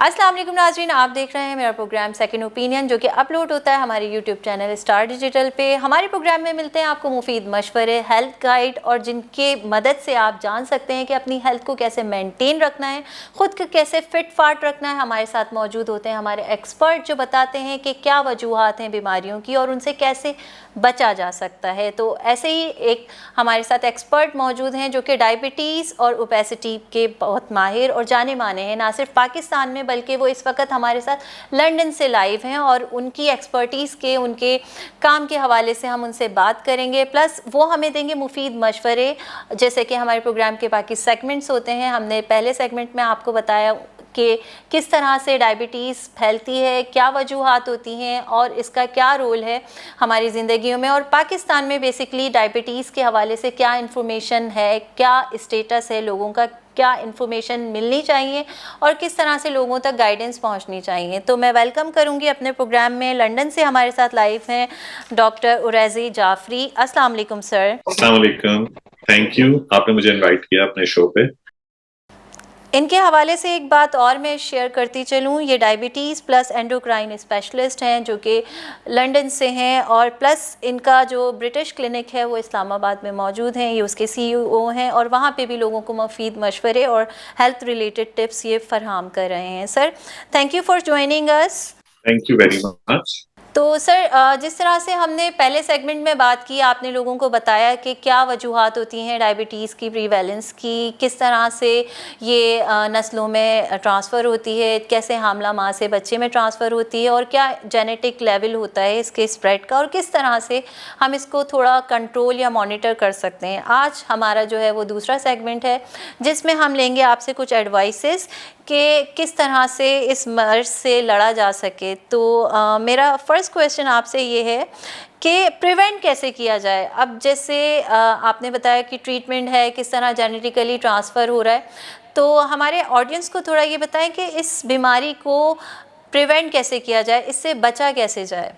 अस्सलाम वालेकुम नाज़रीन, आप देख रहे हैं मेरा प्रोग्राम सेकंड ओपिनियन जो कि अपलोड होता है हमारे यूट्यूब चैनल स्टार डिजिटल पे। हमारे प्रोग्राम में मिलते हैं आपको मुफीद मशवरे, हेल्थ गाइड और जिनके मदद से आप जान सकते हैं कि अपनी हेल्थ को कैसे मेंटेन रखना है, ख़ुद को कैसे फिट फाट रखना है। हमारे साथ मौजूद होते हैं हमारे एक्सपर्ट जो बताते हैं कि क्या वजूहात हैं बीमारियों की और उनसे कैसे बचा जा सकता है। तो ऐसे ही एक हमारे साथ एक्सपर्ट मौजूद हैं जो कि डायबिटीज़ और ओबेसिटी के बहुत माहिर और जाने माने हैं, ना सिर्फ पाकिस्तान में बल्कि वो इस वक्त हमारे साथ लंदन से लाइव हैं और उनकी एक्सपर्टीज़ के उनके काम के हवाले से हम उनसे बात करेंगे। प्लस वो हमें देंगे मुफीद मशवरे। जैसे कि हमारे प्रोग्राम के बाकी सेगमेंट्स होते हैं, हमने पहले सेगमेंट में आपको बताया कि किस तरह से डायबिटीज़ फैलती है, क्या वजूहात होती हैं और इसका क्या रोल है हमारी ज़िंदगियों में, और पाकिस्तान में बेसिकली डायबिटीज़ के हवाले से क्या इन्फॉर्मेशन है, क्या स्टेटस है लोगों का, क्या इन्फॉर्मेशन मिलनी चाहिए और किस तरह से लोगों तक गाइडेंस पहुंचनी चाहिए। तो मैं वेलकम करूंगी अपने प्रोग्राम में लंदन से हमारे साथ लाइव हैं डॉक्टर उरैज़ी जाफरी। अस्सलाम वालेकुम सर। अस्सलाम वालेकुम, थैंक यू, आपने मुझे इनवाइट किया अपने शो पे। इनके हवाले से एक बात और मैं शेयर करती चलूँ, ये डायबिटीज़ प्लस एंडोक्राइन स्पेशलिस्ट हैं जो कि लंदन से हैं, और प्लस इनका जो ब्रिटिश क्लिनिक है वो इस्लामाबाद में मौजूद हैं। ये उसके सीईओ हैं और वहाँ पे भी लोगों को मुफीद मशवरे और हेल्थ रिलेटेड टिप्स ये फराहम कर रहे हैं। Sir, thank you for joining us. Thank you very much. तो सर, जिस तरह से हमने पहले सेगमेंट में बात की, आपने लोगों को बताया कि क्या वजूहात होती हैं डायबिटीज़ की प्रीवैलेंस की, किस तरह से ये नस्लों में ट्रांसफ़र होती है, कैसे हामला माँ से बच्चे में ट्रांसफ़र होती है और क्या जेनेटिक लेवल होता है इसके स्प्रेड का, और किस तरह से हम इसको थोड़ा कंट्रोल या मॉनिटर कर सकते हैं। आज हमारा जो है वो दूसरा सेगमेंट है जिसमें हम लेंगे आपसे कुछ एडवाइसेस कि किस तरह से इस मर्ज से लड़ा जा सके। तो मेरा फर्स्ट क्वेश्चन आपसे ये है कि प्रिवेंट कैसे किया जाए। अब जैसे आपने बताया कि ट्रीटमेंट है, किस तरह जेनेटिकली ट्रांसफ़र हो रहा है, तो हमारे ऑडियंस को थोड़ा ये बताएं कि इस बीमारी को प्रिवेंट कैसे किया जाए, इससे बचा कैसे जाए।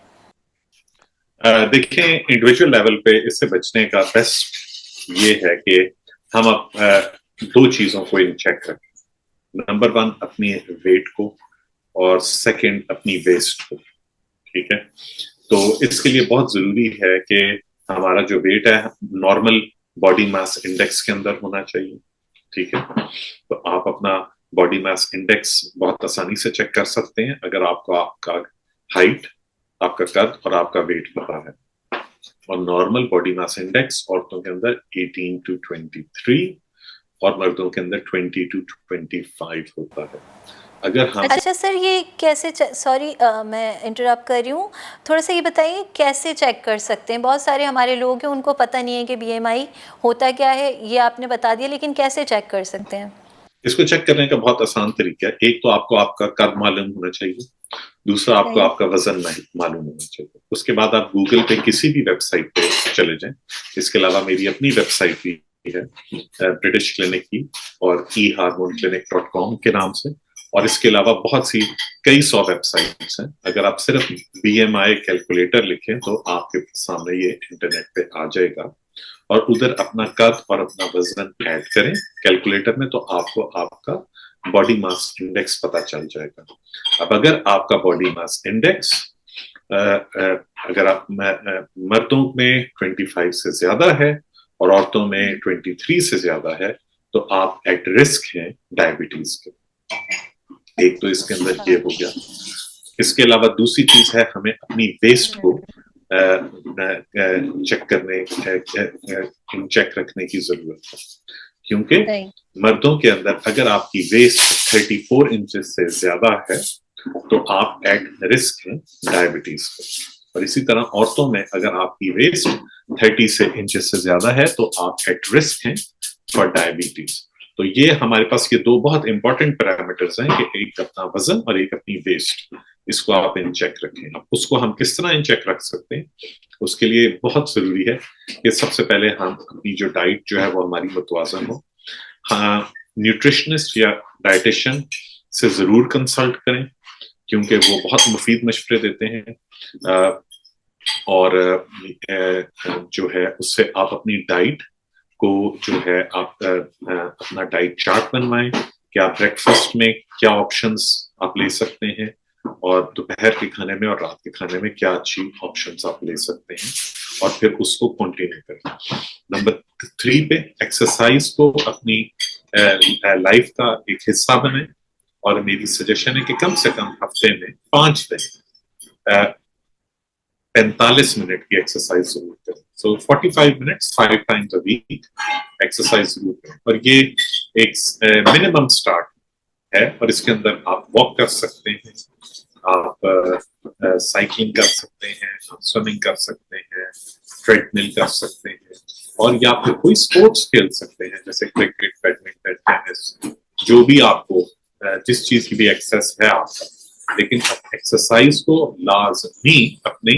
देखिए, इंडिविजुअल लेवल पे इससे बचने का बेस्ट ये है कि हम दो चीज़ों को इन चेक रखें। नंबर वन, अपनी वेट को, और सेकंड अपनी वेस्ट को। ठीक है, तो इसके लिए बहुत जरूरी है कि हमारा जो वेट है नॉर्मल बॉडी मास इंडेक्स के अंदर होना चाहिए। ठीक है, तो आप अपना बॉडी मास इंडेक्स बहुत आसानी से चेक कर सकते हैं अगर आपको आपका हाइट, आपका कद और आपका वेट पता है। और नॉर्मल बॉडी मास इंडेक्स औरतों के अंदर 18 to 23 और मर्दों के अंदर 20 to 25 होता है। अगर हम अच्छा सर, ये कैसे सॉरी मैं इंटरप्ट कर रही हूँ, थोड़ा सा ये बताइए कैसे चेक कर सकते हैं। बहुत सारे हमारे लोग हैं उनको पता नहीं है कि बीएमआई होता क्या है, ये आपने बता दिया, लेकिन कैसे चेक कर सकते हैं। इसको चेक करने का बहुत आसान तरीका है। एक तो आपको आपका कद मालूम होना चाहिए, दूसरा आपको आपका वजन मालूम होना चाहिए। उसके बाद आप गूगल पे किसी भी वेबसाइट पे चले जाएं। इसके अलावा मेरी अपनी वेबसाइट भी है ब्रिटिश क्लिनिक की, और eharmoneclinic.com के नाम से। और इसके अलावा बहुत सी कई 100 वेबसाइट्स हैं। अगर आप सिर्फ बीएमआई कैलकुलेटर लिखें तो आपके सामने ये इंटरनेट पे आ जाएगा, और उधर अपना कद और अपना वजन ऐड करें कैलकुलेटर में, तो आपको आपका बॉडी मास इंडेक्स पता चल जाएगा। अब अगर आपका बॉडी मास इंडेक्स अगर आप मर्दों में 25 से ज्यादा है और औरतों में 23 से ज्यादा है, तो आप एट रिस्क हैं डायबिटीज के। एक तो इसके अंदर ये हो गया। इसके अलावा दूसरी चीज है, हमें अपनी वेस्ट को चेक रखने की जरूरत है, क्योंकि मर्दों के अंदर अगर आपकी वेस्ट 34 इंचेस से ज्यादा है तो आप एट रिस्क हैं डायबिटीज के। और इसी तरह औरतों में अगर आपकी वेस्ट 30 इंचेस से ज्यादा है तो आप एट रिस्क हैं फॉर डायबिटीज। तो ये हमारे पास ये दो बहुत इंपॉर्टेंट पैरामीटर्स हैं कि एक अपना वजन और एक अपनी वेस्ट। इसको आप इन चेक रखें। अब उसको हम किस तरह इन चेक रख सकते हैं, उसके लिए बहुत जरूरी है कि सबसे पहले हम अपनी जो डाइट जो है वो हमारी मुतवाज़न हो। हाँ, न्यूट्रिशनिस्ट या डाइटिशियन से जरूर कंसल्ट करें, क्योंकि वो बहुत मुफीद मशवरे देते हैं। और जो है उससे आप अपनी डाइट को जो है आप अपना डाइट चार्ट बनवाएं, कि आप ब्रेकफास्ट में क्या ऑप्शंस आप ले सकते हैं, और दोपहर के खाने में और रात के खाने में क्या अच्छी ऑप्शंस आप ले सकते हैं, और फिर उसको कंटिन्यू करें। नंबर 3 पे एक्सरसाइज को अपनी लाइफ का एक हिस्सा बनाएं, और मेरी सजेशन है कि कम से कम हफ्ते में 5 दिन 45 मिनट की एक्सरसाइज जरूर करें। So 45 minutes 5 times a week exercise जरूर करें, और ये एक मिनिमम स्टार्ट है। और इसके अंदर आप वॉक कर सकते हैं, आप साइकिलिंग कर सकते हैं, आप स्विमिंग कर सकते हैं, ट्रेडमिल कर सकते हैं, और या फिर कोई स्पोर्ट्स खेल सकते हैं जैसे क्रिकेट, बैडमिंटन, टेनिस, जो भी आपको जिस चीज की भी एक्सेस है आपका। लेकिन एक्सरसाइज को लाजमी अपने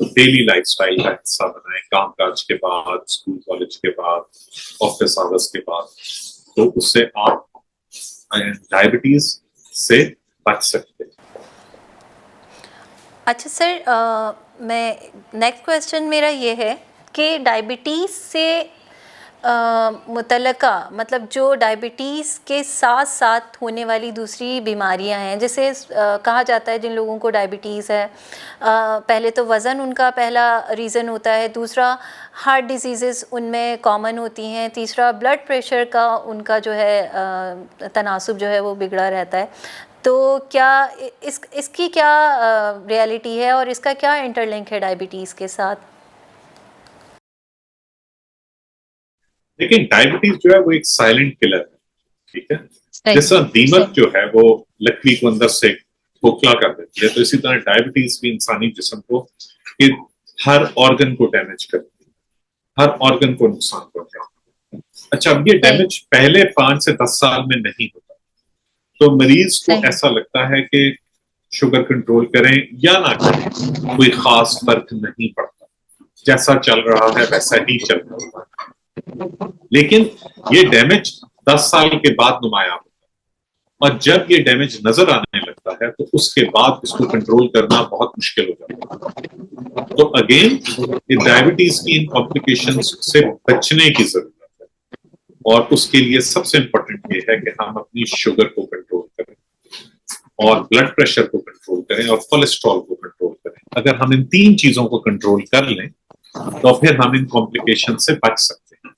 डेली लाइफस्टाइल का हिस्सा बनाएं, काम काज के बाद, स्कूल कॉलेज के बाद, ऑफिस आवर्स के बाद, तो उससे आप डायबिटीज से बच सकते हैं। अच्छा सर, मैं नेक्स्ट क्वेश्चन मेरा ये है कि डायबिटीज़ से मुतल्लिका, मतलब जो डायबिटीज़ के साथ साथ होने वाली दूसरी बीमारियां हैं, जैसे कहा जाता है जिन लोगों को डायबिटीज़ है, पहले तो वज़न उनका पहला रीज़न होता है, दूसरा हार्ट डिजीज़ उनमें कॉमन होती हैं, तीसरा ब्लड प्रेशर का उनका जो है तनासुब जो है वो बिगड़ा रहता है। तो क्या इसकी क्या रियलिटी है और इसका क्या इंटरलिंक है डायबिटीज़ के साथ? लेकिन डायबिटीज जो है वो एक साइलेंट किलर है, ठीक है। सही, जैसा दीमक सही। जो है वो लकड़ी को अंदर से खोखला कर देती है, तो इसी तरह डायबिटीज भी इंसानी जिस्म को कि हर ऑर्गन को डैमेज करती है, हर ऑर्गन को नुकसान पहुंचाती है। अच्छा, अब ये डैमेज पहले 5 से 10 साल में नहीं होता, तो मरीज को सही। ऐसा लगता है कि शुगर कंट्रोल करें या ना करें, कोई खास फर्क नहीं पड़ता, जैसा चल रहा है वैसा ही चल रहा है। लेकिन ये डैमेज 10 साल के बाद नुमाया होता है, और जब ये डैमेज नजर आने लगता है तो उसके बाद इसको कंट्रोल करना बहुत मुश्किल हो जाता है। तो अगेन डायबिटीज की इन कॉम्प्लिकेशंस से बचने की जरूरत है, और उसके लिए सबसे इंपॉर्टेंट ये है कि हम अपनी शुगर को कंट्रोल करें, और ब्लड प्रेशर को कंट्रोल करें, और कोलेस्ट्रॉल को कंट्रोल करें। अगर हम इन 3 चीजों को कंट्रोल कर लें तो फिर हम इन कॉम्प्लिकेशन से बच सकते हैं।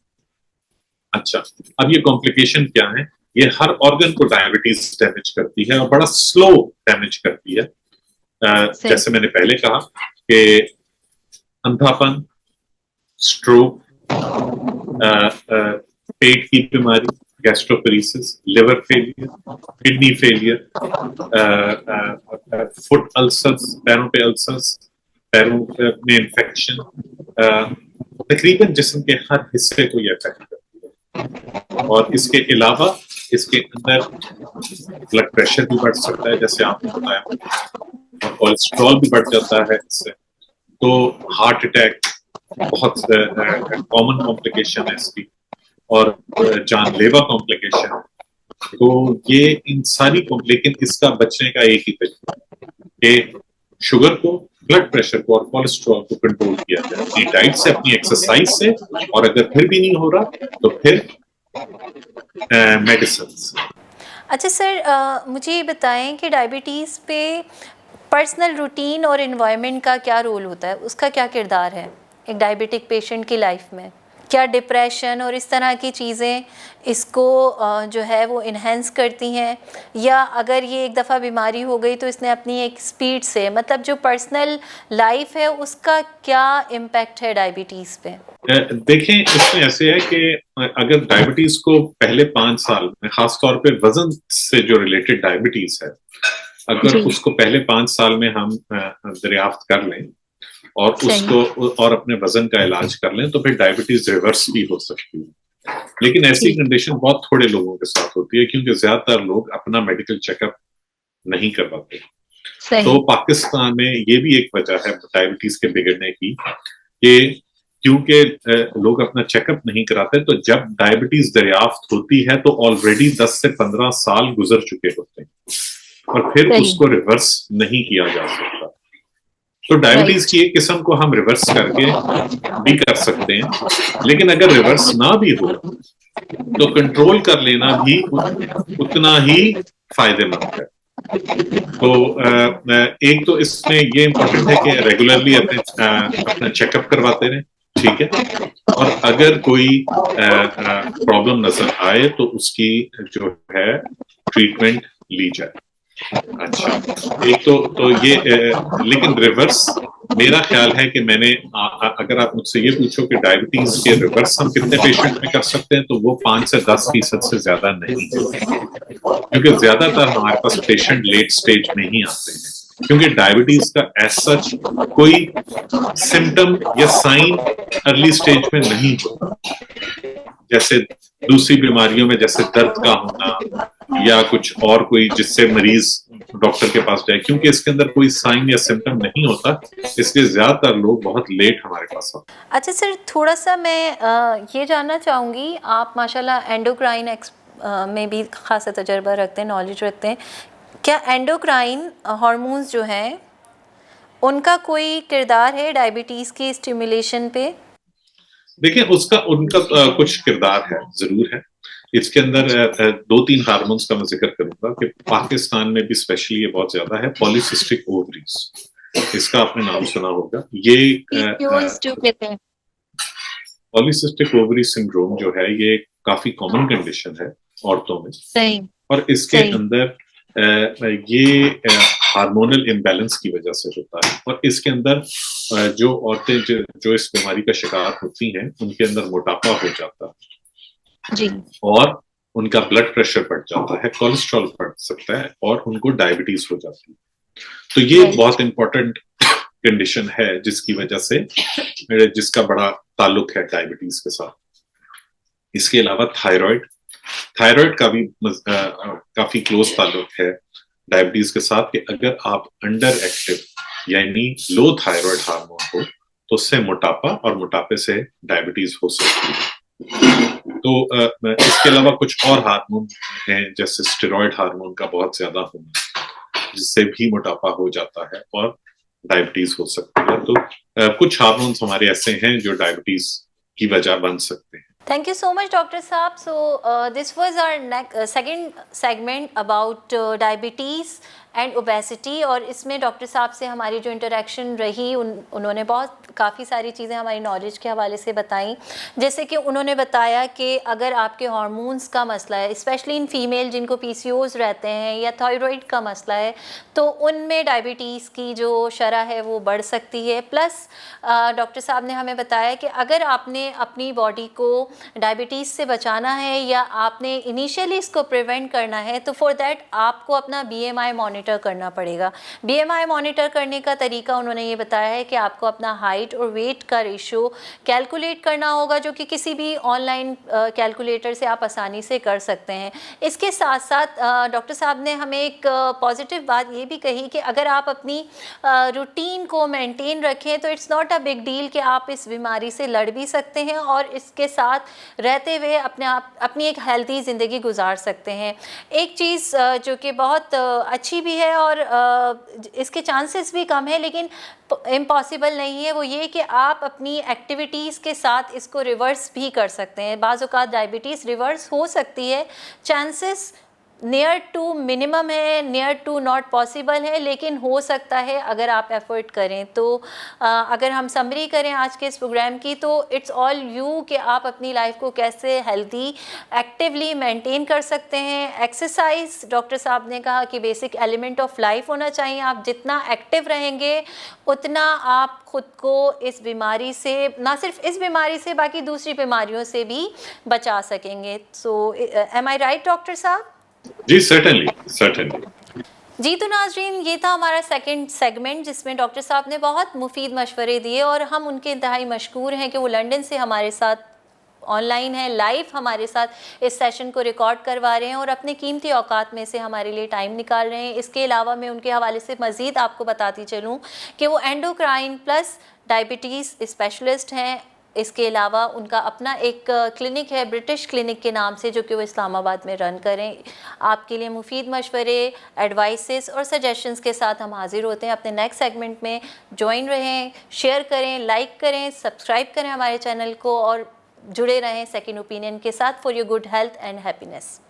अच्छा, अब ये कॉम्प्लिकेशन क्या है? ये हर ऑर्गन को डायबिटीज डैमेज करती है, और बड़ा स्लो डैमेज करती है। जैसे मैंने पहले कहा कि अंधापन, स्ट्रोक, पेट की बीमारी, gastroparesis, liver failure, kidney failure, foot ulcers, पैरों पे अल्सर्स, पैरों में इन्फेक्शन, तकरीबन जिस्म के हर हिस्से को ये अफेक्ट करती है। और इसके अलावा इसके अंदर ब्लड प्रेशर भी बढ़ सकता है, जैसे आपने बताया, और कोलेस्ट्रॉल भी बढ़ जाता है इससे। तो हार्ट अटैक बहुत कॉमन कॉम्प्लिकेशन है इसकी, और जानलेवा कॉम्प्लिकेशन। तो ये इन सारी लेकिन इसका बचने का एक ही तरीका है कि शुगर को, ब्लड प्रेशर को और कोलेस्ट्रॉल को कंट्रोल किया जाए अपनी डाइट से, अपनी एक्सरसाइज से, और अगर फिर भी नहीं हो रहा तो फिर मेडिसिन। अच्छा सर, मुझे ये बताएं कि डायबिटीज़ पे पर्सनल रूटीन और एनवायरनमेंट का क्या रोल होता है, उसका क्या किरदार है एक डायबिटिक पेशेंट की लाइफ में? क्या डिप्रेशन और इस तरह की चीज़ें इसको जो है वो इन्हेंस करती हैं, या अगर ये एक दफ़ा बीमारी हो गई तो इसने अपनी एक स्पीड से, मतलब जो पर्सनल लाइफ है उसका क्या इम्पैक्ट है डायबिटीज़ पे? देखें, इसमें ऐसे है कि अगर डायबिटीज को पहले 5 साल में, खासतौर पे वजन से जो रिलेटेड डायबिटीज है, अगर उसको पहले 5 साल में हम दरियाफ्त कर लें और उसको और अपने वजन का इलाज कर लें, तो फिर डायबिटीज रिवर्स भी हो सकती है। लेकिन ऐसी कंडीशन बहुत थोड़े लोगों के साथ होती है, क्योंकि ज्यादातर लोग अपना मेडिकल चेकअप नहीं करवाते। तो पाकिस्तान में ये भी एक वजह है डायबिटीज के बिगड़ने की, कि क्योंकि लोग अपना चेकअप नहीं कराते, तो जब डायबिटीज दरियाफ्त होती है तो ऑलरेडी 10 से 15 साल गुजर चुके होते हैं, और फिर उसको रिवर्स नहीं किया जा सकता। तो डायबिटीज की एक किस्म को हम रिवर्स करके भी कर सकते हैं, लेकिन अगर रिवर्स ना भी हो तो कंट्रोल कर लेना भी उतना ही फायदेमंद है। तो एक तो इसमें ये इम्पोर्टेंट है कि रेगुलरली अपना चेकअप करवाते रहें, ठीक है। और अगर कोई प्रॉब्लम नजर आए तो उसकी जो है ट्रीटमेंट ली जाए। अच्छा, एक तो ये लेकिन रिवर्स मेरा ख्याल है कि मैंने अगर आप मुझसे ये पूछो कि डायबिटीज के रिवर्स हम कितने पेशेंट में कर सकते हैं, तो वो 5 से 10% से ज्यादा नहीं है, क्योंकि ज्यादातर हमारे पास पेशेंट लेट स्टेज में ही आते हैं, क्योंकि डायबिटीज का एज सच कोई सिम्टम या साइन अर्ली स्टेज में नहीं होता, जैसे दूसरी बीमारियों में जैसे दर्द का होना या कुछ और कोई जिससे मरीज डॉक्टर के पास जाए, क्योंकि इसके अंदर कोई साइन या सिम्टम नहीं होता, इसलिए ज्यादातर लोग बहुत लेट हमारे पास आते हैं। अच्छा सर, थोड़ा सा मैं ये जानना चाहूँगी, आप माशाल्लाह एंडोक्राइन में भी खासा तजर्बा रखते हैं, नॉलेज रखते हैं, क्या एंडोक्राइन हार्मोन्स जो हैं उनका कोई किरदार है डायबिटीज़ की स्टिमुलेशन पे? देखिए उनका कुछ किरदार है, जरूर है। इसके अंदर 2-3 हार्मोन्स का मैं जिक्र करूंगा कि पाकिस्तान में भी स्पेशली ये बहुत ज्यादा है, पॉलीसिस्टिक ओवरीज, इसका आपने नाम सुना होगा। ये पॉलीसिस्टिक ओवरी सिंड्रोम जो है ये काफी कॉमन कंडीशन है औरतों में। सही। और इसके अंदर ये हार्मोनल इम्बैलेंस की वजह से होता है, और इसके अंदर जो औरतें जो इस बीमारी का शिकार होती हैं उनके अंदर मोटापा हो जाता है जी। और उनका ब्लड प्रेशर बढ़ जाता है, कोलेस्ट्रॉल बढ़ सकता है और उनको डायबिटीज हो जाती है। तो ये बहुत इंपॉर्टेंट कंडीशन है जिसकी वजह से जिसका बड़ा ताल्लुक है डायबिटीज के साथ। इसके अलावा थायराइड का भी काफी क्लोज ताल्लुक है डायबिटीज के साथ, कि अगर आप अंडर एक्टिव यानी लो थायराइड हार्मोन हो तो उससे मोटापा और मोटापे से डायबिटीज हो सकती है। तो इसके अलावा कुछ और हार्मोन हैं जैसे स्टेरॉयड हार्मोन का बहुत ज्यादा होना, जिससे भी मोटापा हो जाता है और डायबिटीज हो सकती है। तो कुछ हार्मोन्स हमारे ऐसे हैं जो डायबिटीज की वजह बन सकते हैं। Thank you so much, Dr. Saab. So this was our second segment about diabetes and obesity, और इसमें डॉक्टर साहब से हमारी जो इंटरेक्शन रही उन्होंने काफ़ी सारी चीज़ें हमारी नॉलेज के हवाले से बताई। जैसे कि उन्होंने बताया कि अगर आपके हार्मोन्स का मसला है, स्पेशली इन फीमेल जिनको पीसीओज रहते हैं या थायराइड का मसला है, तो उनमें डायबिटीज़ की जो शरह है वो बढ़ सकती है। प्लस डॉक्टर साहब ने हमें बताया कि अगर आपने अपनी बॉडी को डायबिटीज़ से बचाना है या आपने इनिशियली इसको प्रिवेंट करना है, तो फॉर दैट आपको अपना BMI मॉनिटर करना पड़ेगा। BMI मॉनिटर करने का तरीका उन्होंने ये बताया है कि आपको अपना हाइट और वेट का रेशियो कैलकुलेट करना होगा, जो कि किसी भी ऑनलाइन कैलकुलेटर से आप आसानी से कर सकते हैं। इसके साथ साथ डॉक्टर साहब ने हमें एक पॉजिटिव बात ये भी कही कि अगर आप अपनी रूटीन को मेंटेन रखें तो it's not a big deal कि आप इस बीमारी से लड़ भी सकते हैं और इसके साथ रहते हुए अपनी एक हेल्दी ज़िंदगी गुजार सकते हैं। एक चीज़ जो कि बहुत अच्छी भी है और इसके चांसेस भी कम है लेकिन इम्पॉसिबल नहीं है, वो ये कि आप अपनी एक्टिविटीज़ के साथ इसको रिवर्स भी कर सकते हैं। बाज़ औक़ात डायबिटीज़ रिवर्स हो सकती है, चांसेस नियर टू मिनिमम है, नियर टू नॉट पॉसिबल है, लेकिन हो सकता है अगर आप एफर्ट करें तो। अगर हम समरी करें आज के इस प्रोग्राम की, तो इट्स ऑल यू कि आप अपनी लाइफ को कैसे हेल्दी एक्टिवली मेंटेन कर सकते हैं। एक्सरसाइज डॉक्टर साहब ने कहा कि बेसिक एलिमेंट ऑफ लाइफ होना चाहिए। आप जितना एक्टिव रहेंगे उतना आप खुद को इस बीमारी से, ना सिर्फ इस बीमारी से, बाकी दूसरी बीमारियों से भी बचा सकेंगे। सो एम आई राइट डॉक्टर साहब? जी सर्टेनली। जी तो नाजरीन, ये था हमारा सेकंड सेगमेंट जिसमें डॉक्टर साहब ने बहुत मुफीद मशवरे दिए और हम उनके इंतहाई मशकूर हैं कि वो लंदन से हमारे साथ ऑनलाइन है, लाइव हमारे साथ इस सेशन को रिकॉर्ड करवा रहे हैं और अपने कीमती औकात में से हमारे लिए टाइम निकाल रहे हैं। इसके अलावा मैं उनके हवाले से मज़ीद आपको बताती चलूँ कि वो एंडोक्राइन प्लस डायबिटीज़ स्पेशलिस्ट हैं। इसके अलावा उनका अपना एक क्लिनिक है ब्रिटिश क्लिनिक के नाम से, जो कि वो इस्लामाबाद में रन करें। आपके लिए मुफीद मशवरे, एडवाइसेस और सजेशंस के साथ हम हाजिर होते हैं। अपने नेक्स्ट सेगमेंट में ज्वाइन रहें, शेयर करें, लाइक करें, सब्सक्राइब करें हमारे चैनल को और जुड़े रहें सेकंड ओपिनियन के साथ for your good health and happiness.